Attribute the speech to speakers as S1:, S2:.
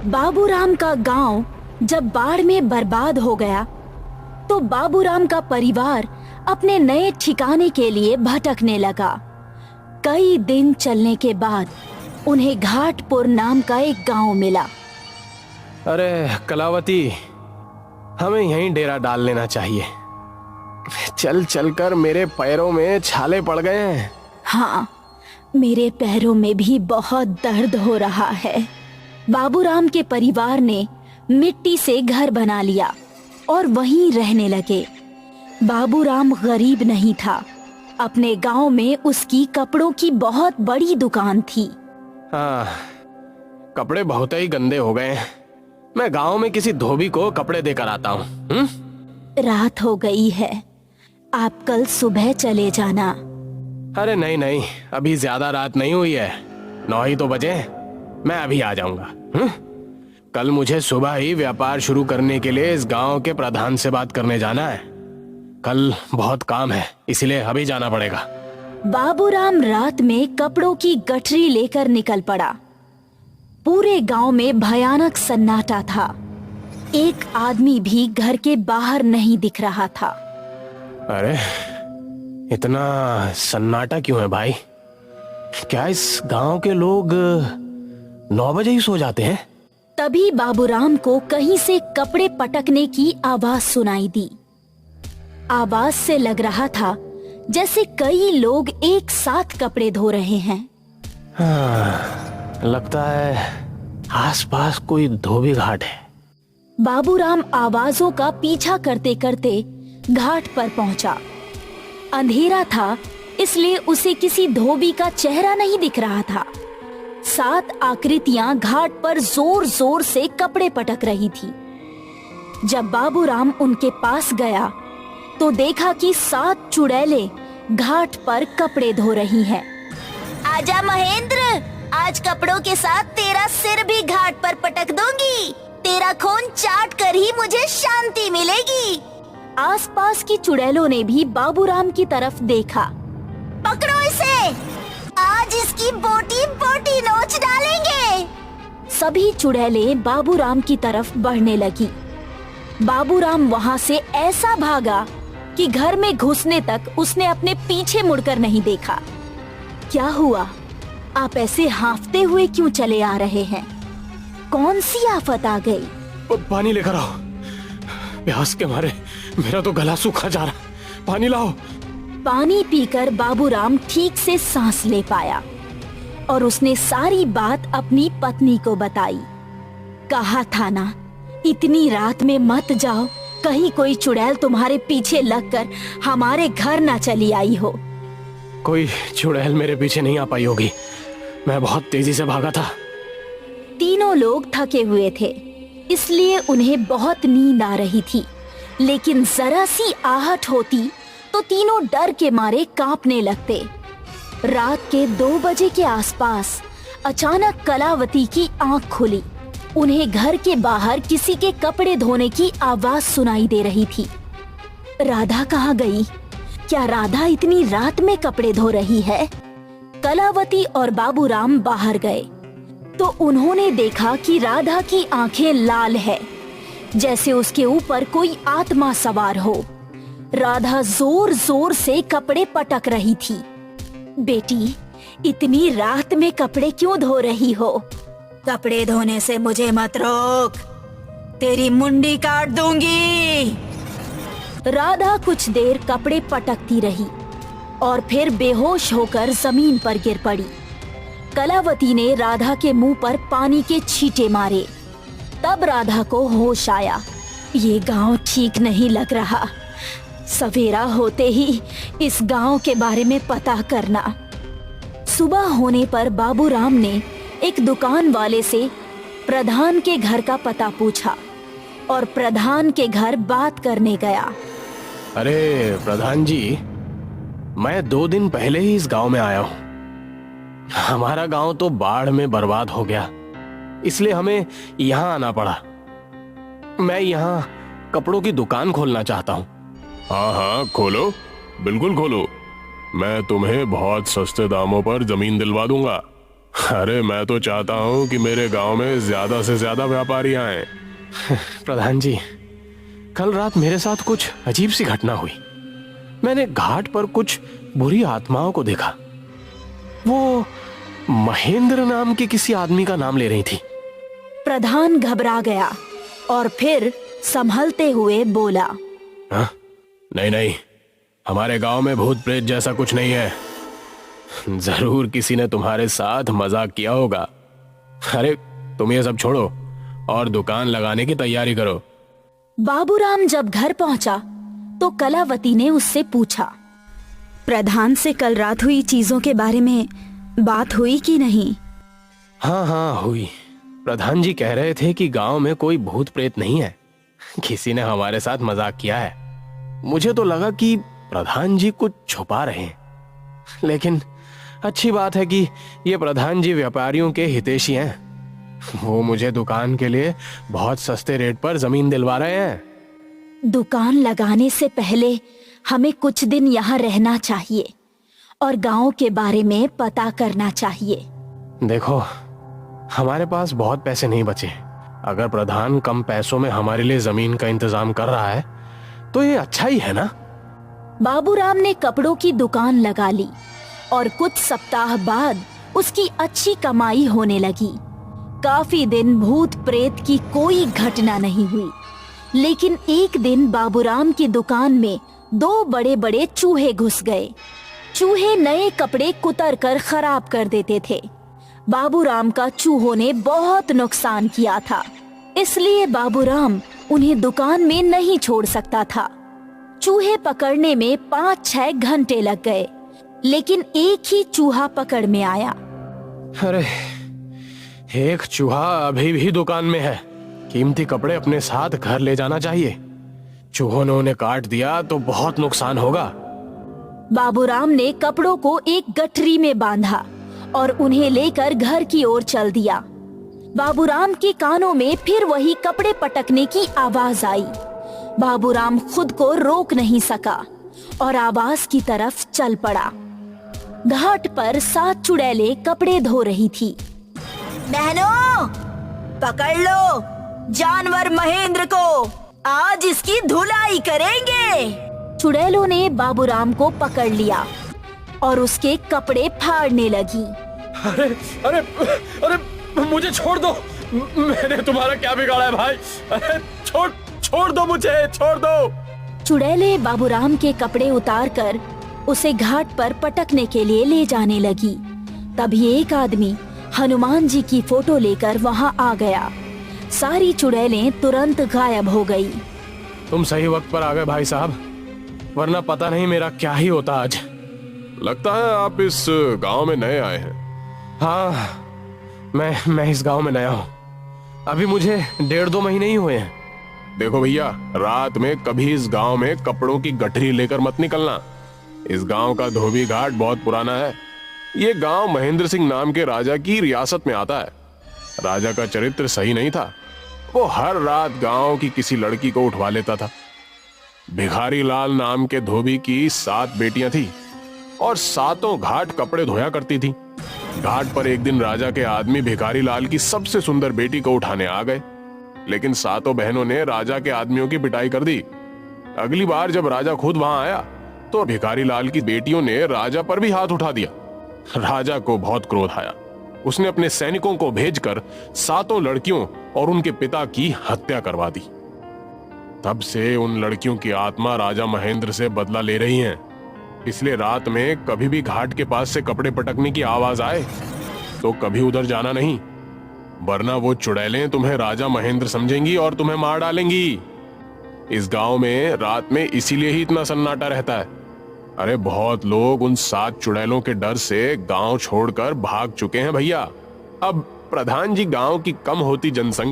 S1: बाबूराम का गांव जब बाढ़ में बर्बाद हो गया तो बाबूराम का परिवार अपने नए ठिकाने के लिए भटकने लगा। कई दिन चलने के बाद उन्हें घाटपुर नाम का एक गांव मिला।
S2: अरे कलावती, हमें यहीं डेरा डाल लेना चाहिए। चल चल कर मेरे पैरों में छाले पड़ गए हैं।
S1: हाँ, मेरे पैरों में भी बहुत दर्द हो रहा है। बाबूराम के परिवार ने मिट्टी से घर बना लिया और वहीं रहने लगे। बाबूराम गरीब नहीं था। अपने गांव में उसकी कपड़ों की बहुत बड़ी दुकान थी।
S2: हाँ, कपड़े बहुत ही गंदे हो गए हैं। मैं गांव में किसी धोबी को कपड़े देकर आता हूँ।
S1: रात हो गई है, आप कल सुबह चले जाना।
S2: अरे नहीं नहीं, अभी ज्यादा रात नहीं हुई है, 9 ही तो बजे। मैं अभी आ जाऊंगा। कल मुझे सुबह ही व्यापार शुरू करने के लिए इस गांव के प्रधान से बात करने जाना है। कल बहुत काम है, इसलिए अभी जाना पड़ेगा।
S1: बाबूराम रात में कपड़ों की गठरी लेकर निकल पड़ा। पूरे गांव में भयानक सन्नाटा था। एक आदमी भी घर के बाहर नहीं दिख रहा था।
S2: अरे इतना सन्नाटा क्यों है भाई? क्या इस गांव के लोग 9 बजे ही सो जाते हैं?
S1: तभी बाबूराम को कहीं से कपड़े पटकने की आवाज सुनाई दी। आवाज से लग रहा था जैसे कई लोग एक साथ कपड़े धो रहे हैं।
S2: हाँ, लगता है आसपास कोई धोबी घाट है।
S1: बाबूराम आवाजों का पीछा करते करते घाट पर पहुंचा। अंधेरा था, इसलिए उसे किसी धोबी का चेहरा नहीं दिख रहा था। 7 आकृतियां घाट पर जोर जोर से कपड़े पटक रही थी। जब बाबूराम उनके पास गया तो देखा कि 7 चुड़ैले घाट पर कपड़े धो रही हैं। आजा महेंद्र, आज कपड़ों के साथ तेरा सिर भी घाट पर पटक दूंगी। तेरा खून चाट कर ही मुझे शांति मिलेगी। आसपास की चुड़ैलों ने भी बाबूराम की तरफ देखा। पकड़ो इसे, आज इसकी बोटी बोटी नोच डालेंगे। सभी चुड़ैलें बाबूराम की तरफ बढ़ने लगी। बाबूराम वहां से ऐसा भागा कि घर में घुसने तक उसने अपने पीछे मुड़कर नहीं देखा। क्या हुआ? आप ऐसे हांफते हुए क्यों चले आ रहे हैं? कौन सी आफत आ गई?
S2: पानी लेकर आओ, प्यास के मारे मेरा तो गला सूखा जा रहा। पानी लाओ।
S1: पानी पीकर बाबूराम ठीक से सांस ले पाया और उसने सारी बात अपनी पत्नी को बताई। कहा था ना, इतनी रात में मत जाओ, कहीं कोई चुड़ैल तुम्हारे पीछे लगकर हमारे घर ना चली आई हो।
S2: कोई चुड़ैल मेरे पीछे नहीं आ पाई होगी, मैं बहुत तेजी से भागा था।
S1: तीनों लोग थके हुए थे, इसलिए उन्हें बहुत नींद आ रही थी। लेकिन जरा सी आहट होती तो तीनों डर के मारे कांपने लगते। रात के 2 बजे के आसपास अचानक कलावती की आंख खुली। उन्हें घर के बाहर किसी के कपड़े धोने की आवाज सुनाई दे रही थी। राधा कहाँ गई? क्या राधा इतनी रात में कपड़े धो रही है? कलावती और बाबूराम बाहर गए तो उन्होंने देखा कि राधा की आंखें लाल है, जैसे उसके ऊपर कोई आत्मा सवार हो। राधा जोर जोर से कपड़े पटक रही थी। बेटी, इतनी रात में कपड़े क्यों धो रही हो? कपड़े धोने से मुझे मत रोक, तेरी मुंडी काट दूंगी। राधा कुछ देर कपड़े पटकती रही और फिर बेहोश होकर जमीन पर गिर पड़ी। कलावती ने राधा के मुंह पर पानी के छींटे मारे। तब राधा को होश आया। ये गांव ठीक नहीं लग रहा। सवेरा होते ही इस गांव के बारे में पता करना। सुबह होने पर बाबूराम ने एक दुकान वाले से प्रधान के घर का पता पूछा और प्रधान के घर बात करने गया।
S2: अरे प्रधान जी, मैं 2 दिन पहले ही इस गांव में आया हूँ। हमारा गांव तो बाढ़ में बर्बाद हो गया, इसलिए हमें यहाँ आना पड़ा। मैं यहाँ कपड़ों की दुकान खोलना चाहता हूँ।
S3: हाँ हाँ, खोलो, बिल्कुल खोलो। मैं तुम्हें बहुत सस्ते दामों पर जमीन दिलवा दूंगा। अरे मैं तो चाहता हूँ कि मेरे गांव में ज्यादा से ज्यादा व्यापारी आए।
S2: प्रधान जी, कल रात मेरे साथ कुछ अजीब सी घटना हुई। मैंने घाट पर कुछ बुरी आत्माओं को देखा। वो महेंद्र नाम के किसी आदमी का नाम ले रही थी।
S1: प्रधान घबरा गया और फिर संभलते हुए बोला,
S2: हाँ? नहीं नहीं, हमारे गांव में भूत प्रेत जैसा कुछ नहीं है। जरूर किसी ने तुम्हारे साथ मजाक किया होगा। अरे तुम ये सब छोड़ो और दुकान लगाने की तैयारी करो।
S1: बाबूराम जब घर पहुंचा तो कलावती ने उससे पूछा, प्रधान से कल रात हुई चीजों के बारे में बात हुई कि नहीं?
S2: हाँ हाँ हुई। प्रधान जी कह रहे थे कि गांव में कोई भूत प्रेत नहीं है। किसी ने हमारे साथ मजाक किया है। मुझे तो लगा कि प्रधान जी कुछ छुपा रहे हैं, लेकिन अच्छी बात है कि ये प्रधान जी व्यापारियों के हितैषी हैं। वो मुझे दुकान के लिए बहुत सस्ते रेट पर जमीन दिलवा रहे हैं।
S1: दुकान लगाने से पहले हमें कुछ दिन यहाँ रहना चाहिए और गांव के बारे में पता करना चाहिए।
S2: देखो, हमारे पास बहुत पैसे नहीं बचे। अगर प्रधान कम पैसों में हमारे लिए जमीन का इंतजाम कर रहा है तो ये अच्छा ही है ना।
S1: बाबूराम ने कपड़ों की दुकान लगा ली और कुछ सप्ताह बाद उसकी अच्छी कमाई होने लगी। काफी दिन भूत प्रेत की कोई घटना नहीं हुई, लेकिन एक दिन बाबूराम की दुकान में 2 बड़े बड़े चूहे घुस गए। चूहे नए कपड़े कुतर कर खराब कर देते थे। बाबूराम का चूहों ने बहुत नुकसान किया था, इसलिए बाबूराम उन्हें दुकान में नहीं छोड़ सकता था। चूहे पकड़ने में 5-6 घंटे लग गए, लेकिन एक ही चूहा पकड़ में आया।
S2: अरे, एक चूहा अभी भी दुकान में है। कीमती कपड़े अपने साथ घर ले जाना चाहिए। चूहों ने उन्हें काट दिया तो बहुत नुकसान होगा।
S1: बाबूराम ने कपड़ों को एक गठरी में बांधा और उन्हें लेकर घर की ओर चल दिया। बाबूराम के कानों में फिर वही कपड़े पटकने की आवाज आई। बाबूराम खुद को रोक नहीं सका और आवाज की तरफ चल पड़ा। घाट पर 7 चुड़ैलें कपड़े धो रही थी। बहनों, पकड़ लो जानवर महेंद्र को, आज इसकी धुलाई करेंगे। चुड़ैलों ने बाबूराम को पकड़ लिया और उसके कपड़े फाड़ने लगी।
S2: अरे अरे अरे, मुझे छोड़ दो। मैंने तुम्हारा क्या बिगाड़ा है भाई? अरे छोड़ दो मुझे, छोड़ दो।
S1: चुड़ैलें बाबूराम के कपड़े उतारकर उसे घाट पर पटकने के लिए ले जाने लगी। तभी एक आदमी हनुमान जी की फोटो लेकर वहां आ गया। सारी चुड़ैलें तुरंत गायब हो गई।
S2: तुम सही वक्त पर आ गए भाई साहब, वरना पता नहीं मेरा क्या ही होता आज।
S3: लगता है आप इस गांव में नए आए हैं।
S2: हाँ, मैं इस गांव में नया हूँ। अभी मुझे 1.5-2 महीने ही हुए हैं।
S3: देखो भैया, रात में कभी इस गांव में कपड़ों की गठरी लेकर मत निकलना। इस गांव का धोबी घाट बहुत पुराना है। ये गांव महेंद्र सिंह नाम के राजा की रियासत में आता है। राजा का चरित्र सही नहीं था। वो हर रात गांव की किसी लड़की को उठवा लेता था। भिखारी लाल नाम के धोबी की 7 बेटियां थी और 7 घाट कपड़े धोया करती थी। घाट पर एक दिन राजा के आदमी भिखारी लाल की सबसे सुंदर बेटी को उठाने आ गए, लेकिन 7 बहनों ने राजा के आदमियों की पिटाई कर दी। अगली बार जब राजा खुद वहां आया तो भिखारी लाल की बेटियों ने राजा पर भी हाथ उठा दिया। राजा को बहुत क्रोध आया। उसने अपने सैनिकों को भेजकर 7 लड़कियों और उनके पिता की हत्या करवा दी। तब से उन लड़कियों की आत्मा राजा महेंद्र से बदला ले रही हैं। इसलिए रात में कभी भी घाट के पास से कपड़े पटकने की आवाज आए तो कभी उधर जाना नहीं, वरना वो चुड़ैलें तुम्हें राजा महेंद्र समझेंगी और तुम्हें मार डालेंगी। इस गांव में रात में इसीलिए ही इतना सन्नाटा रहता है। अरे बहुत लोग उन 7 चुड़ैलों के डर से गांव छोड़कर भाग चुके हैं भैया। अब प्रधान जी गांव की कम होती जनसंख्या